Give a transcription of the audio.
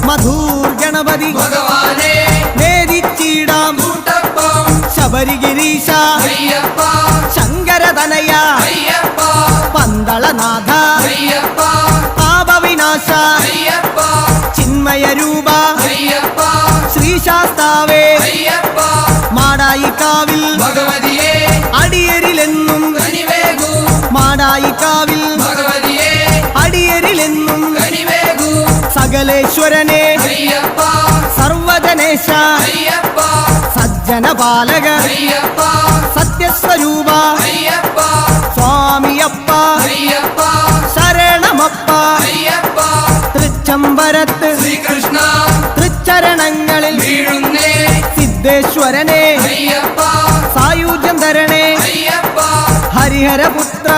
മധൂർ ഗണപതി ഭഗവാനെ നേരിച്ചിടാം ശബരിഗിരീശ ശങ്കരതനയ പന്തളനാഥ പാപവിനാശ ചിന്മയരൂപ ശ്രീശാസ്താവേ മാടായിക്കാവിൽ ഭഗവതിയെ അടിയരിലെന്നും മാടായിക്കാവിൽ അടിയരിലെന്നും സകലേശ്വരനെ സർവജനേശ സജ്ജനപാലക സത്യസ്വരൂപ സ്വാമിയപ്പ ശരണമപ്പ തൃച്ചംബരത്ത് ശ്രീകൃഷ്ണ തൃച്ചരണങ്ങളിൽ വീഴുന്നേ സിദ്ധേശ്വരനെ സായുജ്യം തരണേ ഹരിഹരപുത്ര